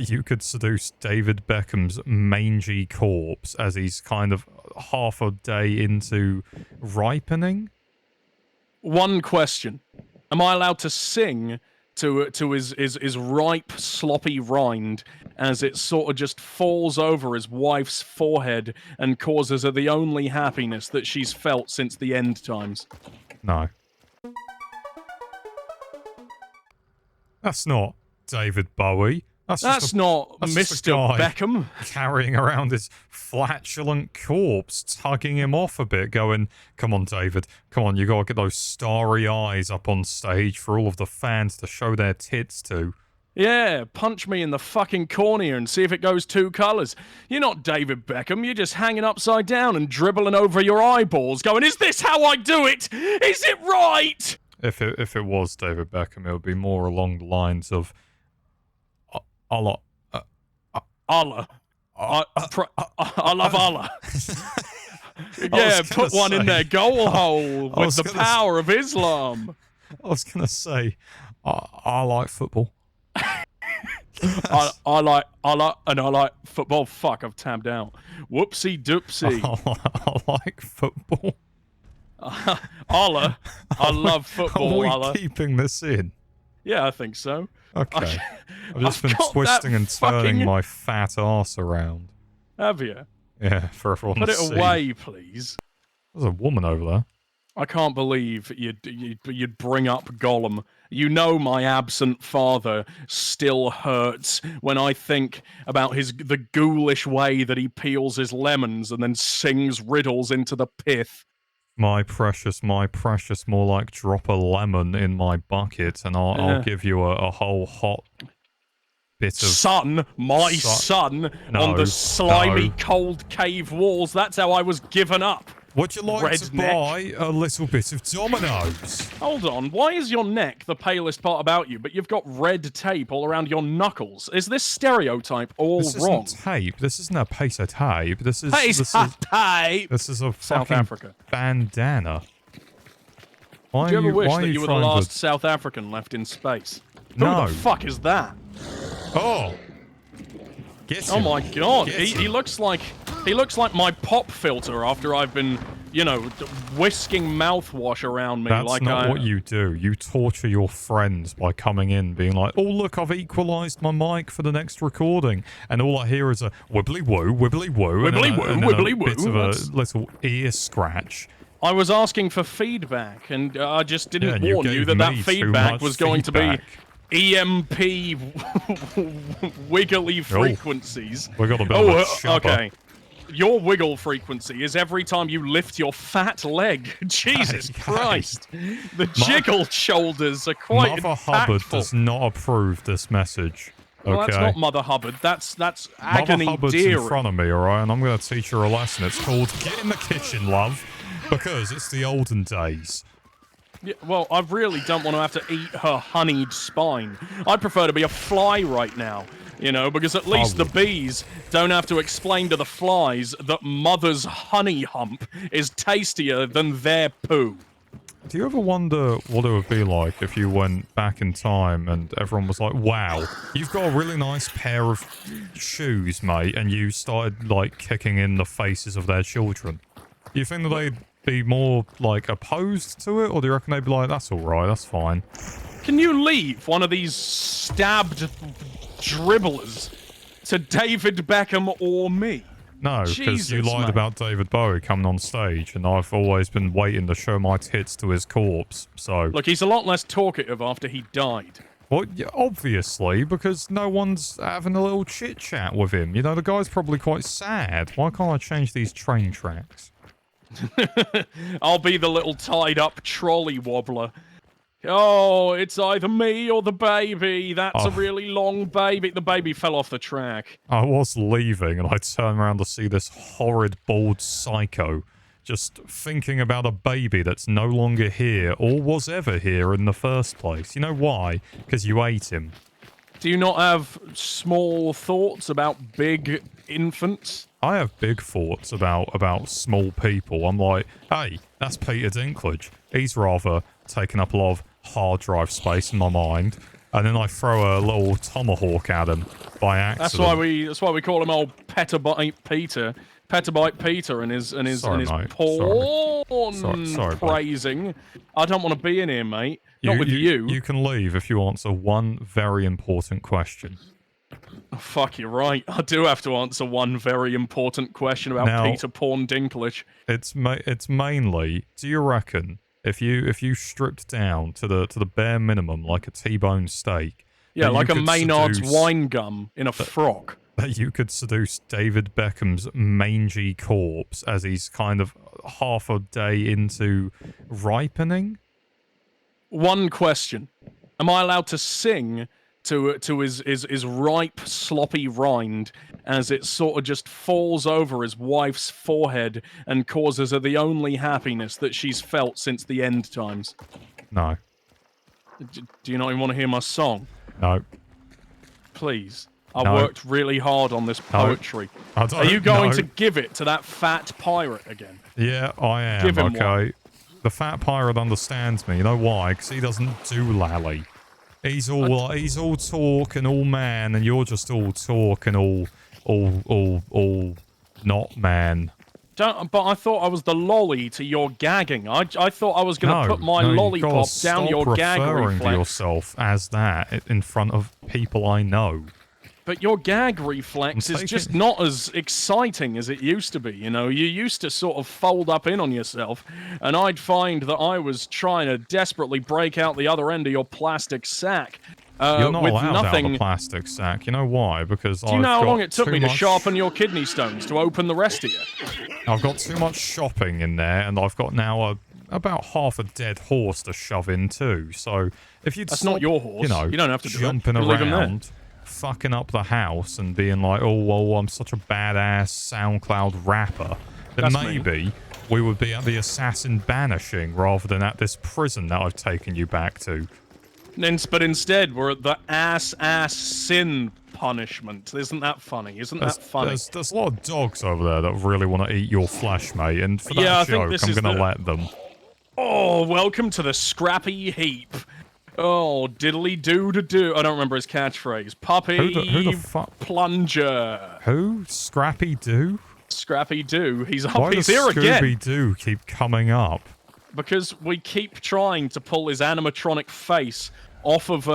you could seduce David Beckham's mangy corpse as he's kind of half a day into ripening? One question. Am I allowed to sing to his ripe, sloppy rind as it sort of just falls over his wife's forehead and causes her the only happiness that she's felt since the end times? No. That's not David Bowie. That's not Mr. Beckham. Carrying around his flatulent corpse, tugging him off a bit, going, come on, David, come on, you gotta get those starry eyes up on stage for all of the fans to show their tits to. Yeah, punch me in the fucking cornea and see if it goes two colours. You're not David Beckham, you're just hanging upside down and dribbling over your eyeballs, going, is this how I do it? Is it right? If it was David Beckham, it would be more along the lines of Allah. Allah. I love Allah. Yeah, put one in their goal hole with the power of Islam. I was going to say, I like football. I like football. Fuck, I've tabbed out. Whoopsie doopsie. I like football. Allah. I love football. Are we keeping this in? Yeah, I think so. Okay. I've just been twisting and turning my fat arse around. Have you? Yeah, for everyone to see. Put it away, please. There's a woman over there. I can't believe you'd bring up Gollum. You know my absent father still hurts when I think about the ghoulish way that he peels his lemons and then sings riddles into the pith. My precious, more like drop a lemon in my bucket and I'll give you a whole hot bit of... Son on the slimy cold cave walls. That's how I was given up. Would you like to buy a little bit of Domino's? Hold on, why is your neck the palest part about you, but you've got red tape all around your knuckles? Is this stereotype all wrong? This isn't tape. This isn't a piece of tape. This is tape. This is a South fucking Africa bandana. Did you ever wish that you were the last South African left in space? No. Who the fuck is that? Oh. Oh my god, he looks like my pop filter after I've been, you know, whisking mouthwash around me. That's not what you do. You torture your friends by coming in being like, oh look, I've equalised my mic for the next recording, and all I hear is a wibbly woo, wibbly woo, wibbly woo, wibbly woo. Bit of a little ear scratch. I was asking for feedback, and I just didn't warn you that feedback was going to be EMP wiggly frequencies. We got a bit of a okay. Your wiggle frequency is every time you lift your fat leg. Jesus Christ. The jiggle shoulders are quite Mother Hubbard does not approve this message. Okay. Well, that's not Mother Hubbard. That's agony Mother Hubbard's dear. in front of me, alright? And I'm going to teach her a lesson. It's called Get in the Kitchen, Love. Because it's the olden days. Yeah, well, I really don't want to have to eat her honeyed spine. I'd prefer to be a fly right now, you know, because at least the bees don't have to explain to the flies that mother's honey hump is tastier than their poo. Do you ever wonder what it would be like if you went back in time and everyone was like, wow, you've got a really nice pair of shoes, mate, and you started, like, kicking in the faces of their children? Do you think that they'd be more, like, opposed to it, or do you reckon they'd be like, that's alright, that's fine? Can you leave one of these stabbed dribblers to David Beckham or me? No, because you lied about David Bowie coming on stage, and I've always been waiting to show my tits to his corpse, so... Look, he's a lot less talkative after he died. Well, yeah, obviously, because no one's having a little chit-chat with him. You know, the guy's probably quite sad. Why can't I change these train tracks? I'll be the little tied-up trolley wobbler. Oh, it's either me or the baby. That's a really long baby. The baby fell off the track. I was leaving, and I turned around to see this horrid, bald psycho just thinking about a baby that's no longer here or was ever here in the first place. You know why? Because you ate him. Do you not have small thoughts about big infants? I have big thoughts about small people. I'm like, hey, that's Peter Dinklage. He's rather taking up a lot of hard drive space in my mind. and then I throw a little tomahawk at him by accident. That's why we call him old Petabyte Peter. Petabyte Peter and his Sorry, mate. porn Sorry, praising. I don't want to be in here, mate. Not with you. You can leave if you answer one very important question. Oh, fuck, you're right. I do have to answer one very important question about Now, Peter Porn Dinklage. It's mainly, do you reckon if you stripped down to the bare minimum like a T-bone steak, Yeah, like a Maynard's seduce, wine gum in a frock. that you could seduce David Beckham's mangy corpse as he's kind of half a day into ripening? One question. Am I allowed to sing to his ripe, sloppy rind as it sort of just falls over his wife's forehead and causes her the only happiness that she's felt since the end times? No. Do you not even want to hear my song? No. Please. I No. worked really hard on this poetry. I don't Are you going know. to give it to that fat pirate again? Yeah, I am. Give him okay. one. The fat pirate understands me. You know why? Because he doesn't do lally. He's all talk and all man, and you're just all talk and all not man. But I thought I was the lolly to your gagging. I thought I was going to put my lollipop down your gag referring to reflex. yourself as that in front of people I know. But your gag reflex is just not as exciting as it used to be, you know? You used to sort of fold up in on yourself, and I'd find that I was trying to desperately break out the other end of your plastic sack. You're not with allowed nothing... out of the plastic sack. You know why? Because Do you know how long it took me to sharpen your kidney stones to open the rest of you? I've got too much shopping in there, and I've got now about half a dead horse to shove in too. So if you'd That's not your horse. You know, you don't have to do jumping it. Leave him there. around, fucking up the house, and being like, "Oh, well, I'm such a badass SoundCloud rapper," then That's maybe we would be at the assassin banishing rather than at this prison that I've taken you back to. But instead, we're at the ass sin punishment. Isn't that funny? Isn't that funny? There's a lot of dogs over there that really want to eat your flesh, mate, and for Yeah, I that think joke, this I'm is going to the- let them. Oh, welcome to the scrappy heap. Oh, diddly doo to do. I don't remember his catchphrase. Puppy Who the fuck? plunger. Who? Scrappy Doo? Scrappy Doo. He's Why up. He's does here again. Scooby Doo keep coming up? Because we keep trying to pull his animatronic face off of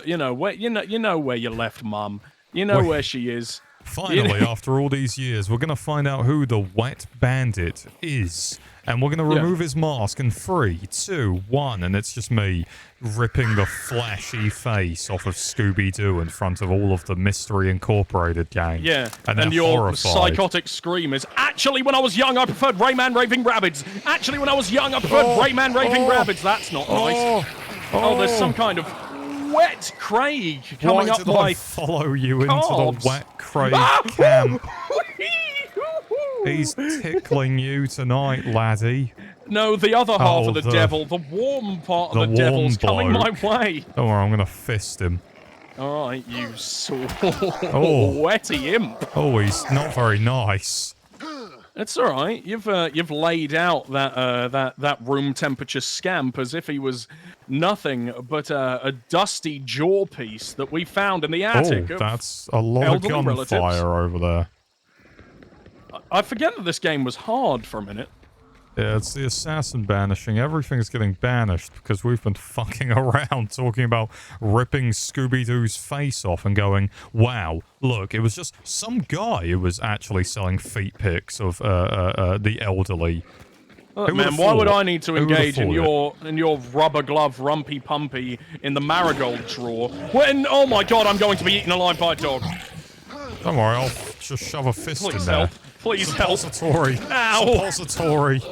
you know where you know where you left Mum. You know where she is. Finally, after all these years, we're going to find out who the Wet Bandit is. And we're going to remove his mask in 3, 2, 1. And it's just me ripping the fleshy face off of Scooby Doo in front of all of the Mystery Incorporated gang. Yeah, and your horrified. psychotic scream is, actually, when I was young, I preferred Rayman Raving Rabbids. Actually, when I was young, I preferred Rayman Raving Rabbids. That's not nice. Oh, there's some kind of wet Craig coming Why up did my I follow you calves? into the Wet Craig camp? He's tickling you tonight, laddie. No, the other half of the the- devil, the warm part the of the devil's warm coming my bloke. way. Don't worry, I'm going to fist him. All right, you sweaty imp. Oh, he's not very nice. It's all right. You've laid out that room temperature scamp as if he was nothing but a dusty jaw piece that we found in the attic. Oh, that's a lot of elderly gunfire relatives. over there. I forget that this game was hard for a minute. Yeah, it's the assassin banishing. Everything's getting banished because we've been fucking around talking about ripping Scooby-Doo's face off and going, wow, look, it was just some guy who was actually selling feet pics of the elderly. Look, Who man, would've why would thought? I need to Who would've engage in thought your rubber glove rumpy pumpy in the marigold drawer when, oh my god, I'm going to be eaten alive by a dog. Don't worry, I'll just shove a fist in Please there. help. Please help. Suppository. Ow. Suppository.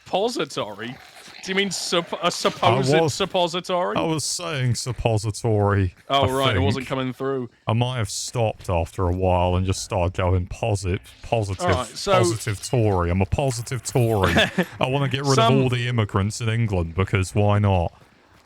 Pository? Do you mean a supposed suppository? I was saying suppository. Oh, I right, it think. wasn't coming through. I might have stopped after a while and just started going positive Alright, so- positive Tory. I'm a positive Tory. I want to get rid of all the immigrants in England because why not?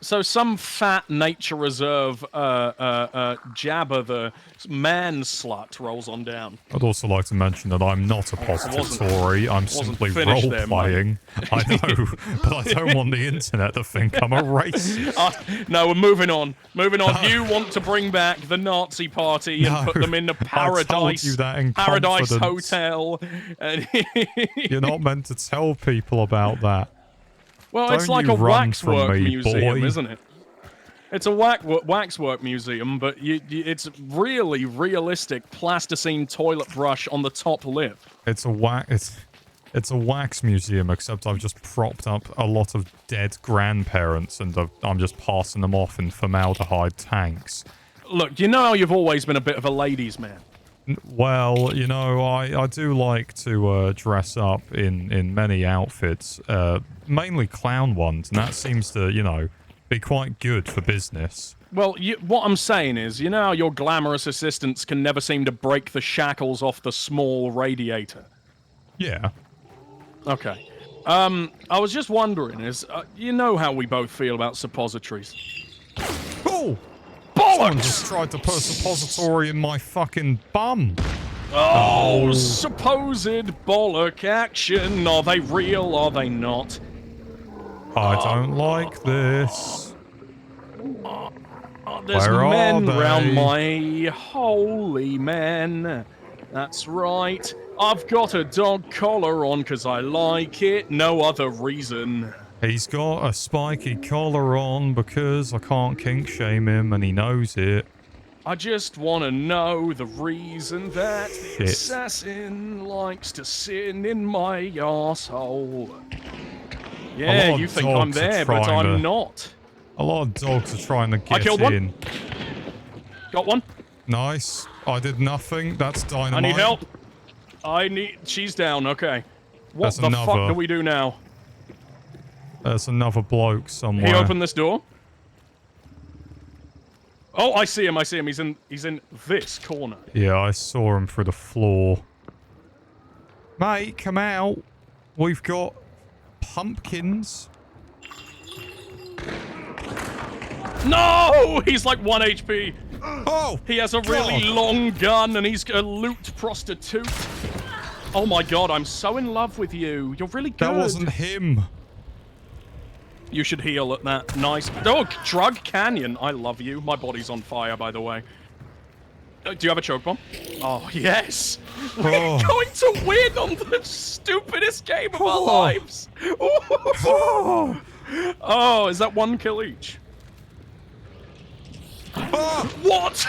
So some fat nature reserve Jabba the man slut rolls on down. I'd also like to mention that I'm not a positive Tory. I'm simply role-playing. I know, but I don't want the internet to think I'm a racist. No, we're moving on. Moving on. No. You want to bring back the Nazi party and put them in the paradise, I told you that in paradise confidence. Hotel. You're not meant to tell people about that. Well, Don't it's like a waxwork museum, boy. isn't it? It's a waxwork museum, but it's really realistic plasticine toilet brush on the top lip. It's a wax museum, except I've just propped up a lot of dead grandparents and I'm just passing them off in formaldehyde tanks. Look, you know how you've always been a bit of a ladies' man. Well, you know, I do like to dress up in many outfits, mainly clown ones, and that seems to, you know, be quite good for business. Well, what I'm saying is, you know how your glamorous assistants can never seem to break the shackles off the small radiator? Yeah. Okay. I was just wondering, you know how we both feel about suppositories? Oh! Bollocks! Someone just tried to put a suppository in my fucking bum. Oh, supposed bollock action. Are they real? Are they not? I don't like this. There's Where men are they? round my holy men. That's right. I've got a dog collar on because I like it. No other reason. He's got a spiky collar on because I can't kink shame him and he knows it. I just want to know the reason that the assassin likes to sin in my arsehole. Yeah, you think I'm there, but I'm not. A lot of dogs are trying to get in. I killed one. Got one. Nice. I did nothing. That's dynamite. I need help. She's down. Okay. What the fuck do we do now? There's another bloke somewhere. He opened this door. Oh, I see him. I see him. He's in this corner. Yeah, I saw him through the floor. Mate, come out. We've got pumpkins. No! He's like 1 HP. Oh! He has a really long gun and he's a loot prostitute. Oh my god, I'm so in love with you. You're really good. That wasn't him. You should heal at that. Nice. Oh, Drug Canyon. I love you. My body's on fire, by the way. Do you have a choke bomb? Oh, yes. We're going to win on the stupidest game of our lives. Oh, is that 1 kill each? What?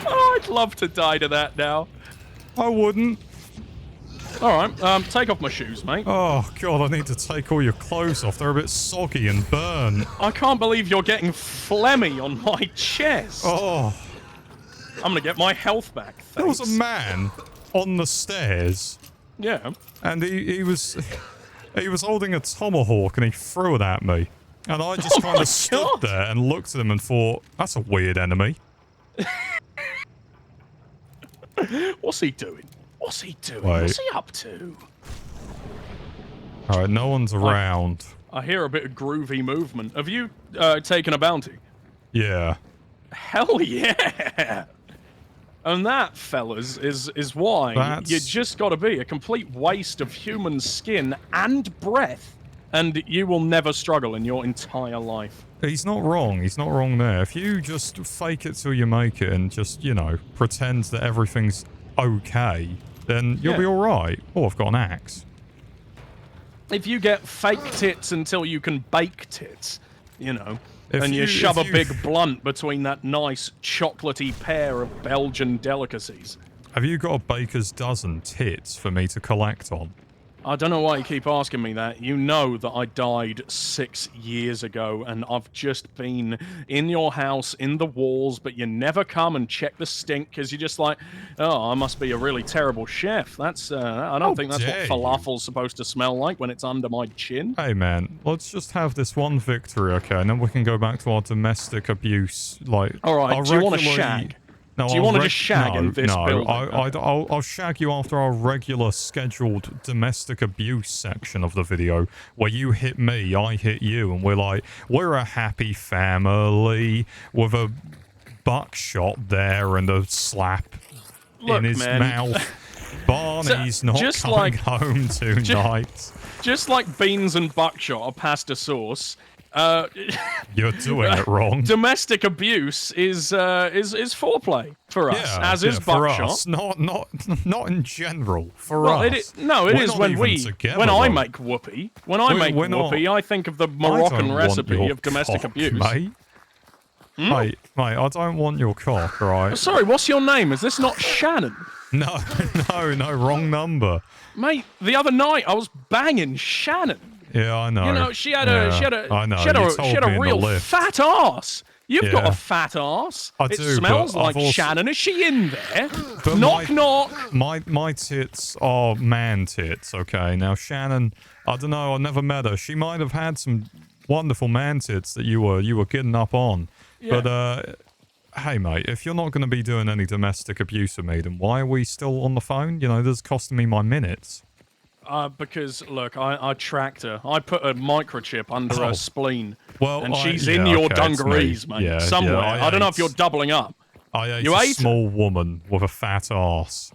Oh, I'd love to die to that now. I wouldn't. Alright, take off my shoes, mate. Oh, God, I need to take all your clothes off. They're a bit soggy and burnt. I can't believe you're getting phlegmy on my chest. Oh. I'm gonna get my health back, thanks. There was a man on the stairs. Yeah. And he was holding a tomahawk and he threw it at me. And I just kind of stood there and looked at him and thought, that's a weird enemy. What's he doing? What's he doing? Wait. What's he up to? Alright, no one's around. I hear a bit of groovy movement. Have you taken a bounty? Yeah. Hell yeah! And that, fellas, is why you just gotta be a complete waste of human skin and breath, and you will never struggle in your entire life. He's not wrong. He's not wrong there. If you just fake it till you make it and just, you know, pretend that everything's okay, then you'll be alright. Oh, I've got an axe. If you get fake tits until you can bake tits, you know, and you shove a big blunt between that nice chocolatey pair of Belgian delicacies. Have you got a baker's dozen tits for me to collect on? I don't know why you keep asking me that. You know that I died 6 years ago, and I've just been in your house, in the walls, but you never come and check the stink, because you're just like, oh, I must be a really terrible chef. That's, I don't think that's what falafel's supposed to smell like when it's under my chin. Hey, man, let's just have this one victory, okay? And then we can go back to our domestic abuse, like... Alright, do you want a shag? No, Do you want to just shag in this building? I'll shag you after our regular scheduled domestic abuse section of the video, where you hit me, I hit you, and we're a happy family with a buckshot there and a slap in his mouth. Barney's not coming home tonight. Just like beans and buckshot are pasta sauce. You're doing it wrong. Domestic abuse is foreplay for us, as is buckshot. For us, not in general. For us, it is when I make whoopee. When I make whoopee, I think of the Moroccan recipe of domestic abuse. Mate. Mate, I don't want your cock, right? Sorry, what's your name? Is this not Shannon? No, wrong number. Mate, the other night I was banging Shannon. Yeah, I know. You know, she had a real fat ass. You've got a fat ass. I it do, smells like also... Shannon. Is she in there? But knock. My tits are man tits, okay? Now, Shannon, I don't know, I never met her. She might have had some wonderful man tits that you were getting up on. Yeah. But, hey, mate, if you're not going to be doing any domestic abuse with me, then why are we still on the phone? You know, this is costing me my minutes. Because, look, I tracked her. I put a microchip under her spleen. Well, and she's in your dungarees, mate. Yeah, somewhere. I don't know if you're doubling up. I ate a small woman with a fat ass.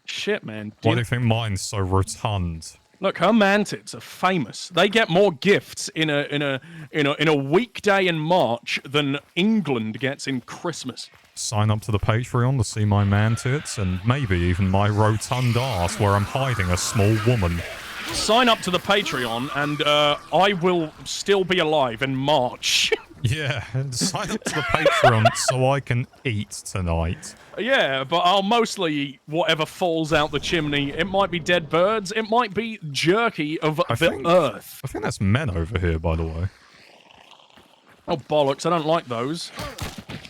Shit, man. Why do you think mine's so rotund? Look, her man tits are famous. They get more gifts in a weekday in March than England gets in Christmas. Sign up to the Patreon to see my man tits and maybe even my rotund ass where I'm hiding a small woman. Sign up to the Patreon and I will still be alive in March. Yeah, sign up to the Patreon so I can eat tonight. Yeah, but I'll mostly eat whatever falls out the chimney. It might be dead birds. It might be jerky of the earth. I think that's men over here, by the way. Oh, bollocks. I don't like those.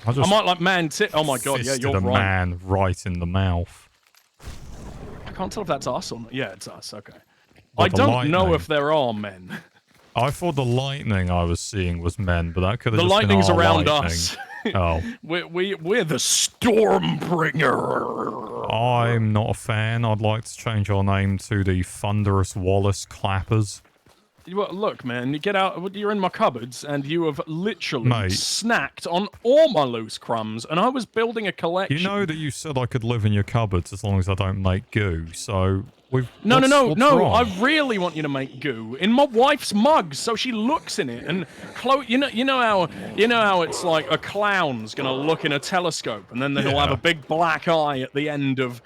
I might like man tit. Oh, my God. Yeah, you're right. A man right in the mouth. I can't tell if that's us or not. Yeah, it's us. Okay. I don't know if there are men. I thought the lightning I was seeing was men, but that could have just been our lightning's around lightning. us. Oh. We're the Stormbringer. I'm not a fan. I'd like to change our name to the Thunderous Wallace Clappers. Well, look, man, you get out. You're in my cupboards, and you have literally snacked on all my loose crumbs. And I was building a collection. You know that you said I could live in your cupboards as long as I don't make goo. So No. I really want you to make goo in my wife's mug, so she looks in it. And Chloe, you know how it's like a clown's gonna look in a telescope, and then he'll have a big black eye at the end of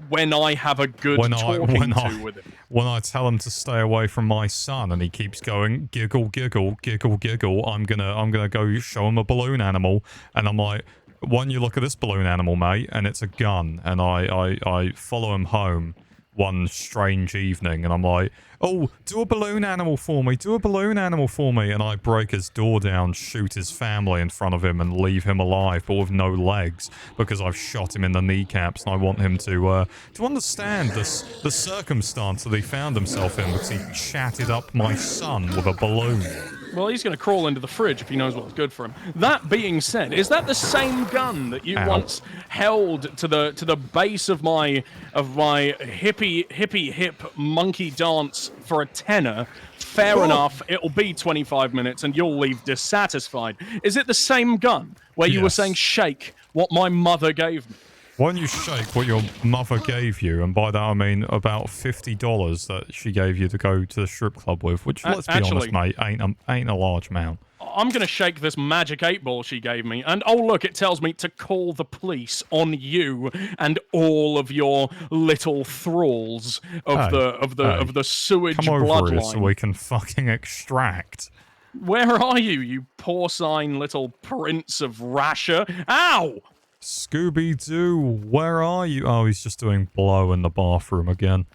when I have a good talking to with him. When I tell him to stay away from my son, and he keeps going giggle, giggle, giggle, giggle, I'm gonna go show him a balloon animal, and I'm like, why don't you look at this balloon animal, mate? And it's a gun, and I follow him home one strange evening, and I'm like, oh, do a balloon animal for me, do a balloon animal for me, and I break his door down, shoot his family in front of him, and leave him alive, but with no legs, because I've shot him in the kneecaps, and I want him to understand the circumstance that he found himself in, because he chatted up my son with a balloon. Well, he's going to crawl into the fridge if he knows what's good for him. That being said, is that the same gun that you once held to the base of my hippie hip monkey dance for a tenner? Fair enough. It'll be 25 minutes and you'll leave dissatisfied. Is it the same gun where you were saying shake what my mother gave me? Why don't you shake what your mother gave you? And by that I mean about $50 that she gave you to go to the strip club with, which, let's be honest, mate, ain't a large amount. I'm going to shake this magic 8-ball she gave me, and oh look, it tells me to call the police on you and all of your little thralls of the sewage bloodline. Come over here so we can fucking extract. Where are you, you porcine little prince of Rasher? Ow! Scooby Doo, where are you? Oh, he's just doing blow in the bathroom again.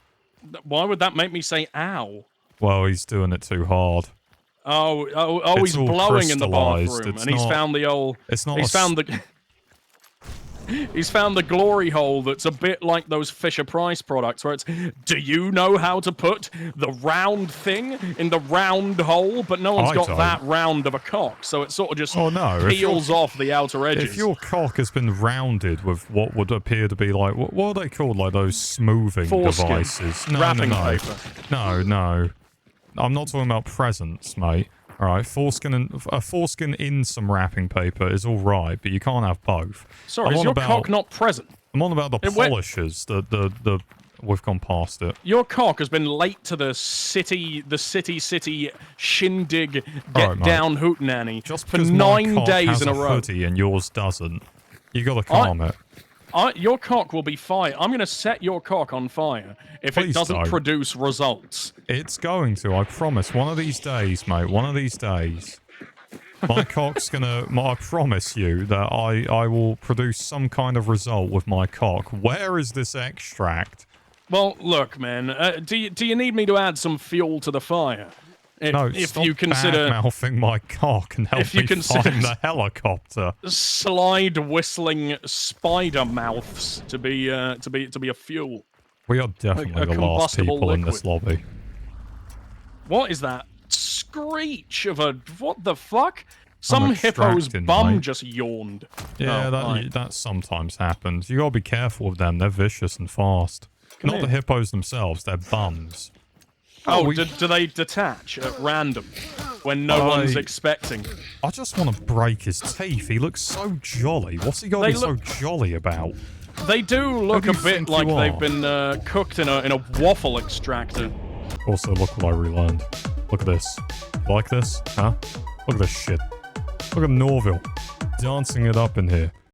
Why would that make me say ow? Well, he's doing it too hard. Oh, he's blowing in the bathroom, and he's found the old... It's not. He's found the... He's found the glory hole that's a bit like those Fisher-Price products where it's, do you know how to put the round thing in the round hole? But no one's got that round of a cock, so it sort of just peels off the outer edges. If your cock has been rounded with what would appear to be like, what are they called? Like those smoothing devices? No, wrapping paper. No. I'm not talking about presents, mate. All right, a foreskin in some wrapping paper is all right, but you can't have both. Sorry, is your cock not present? I'm on about the polishers. We've gone past it. Your cock has been late to the city shindig down hootenanny for 9 days in a row. Hoodie and yours doesn't. You got to calm it. Your cock will be fire. I'm going to set your cock on fire if it doesn't produce results. It's going to, I promise. One of these days, mate. One of these days. My cock's gonna... I promise you that I will produce some kind of result with my cock. Where is this extract? Well, look, man. Do you need me to add some fuel to the fire? If stop you consider bad-mouthing my cock and help me find the helicopter. Slide whistling spider mouths to be a fuel. We are definitely the last people in this lobby. What is that screech of a... What the fuck? Some hippo's bum just yawned. Yeah, that sometimes happens. You gotta be careful with them. They're vicious and fast. Not the hippos themselves, they're bums. Do they detach at random when no one's expecting? I just want to break his teeth. He looks so jolly. What's he got to be so jolly about? They do look a bit like they've been cooked in a waffle extractor. Also, look what I relearned. Look at this. You like this? Huh? Look at this shit. Look at Norville dancing it up in here.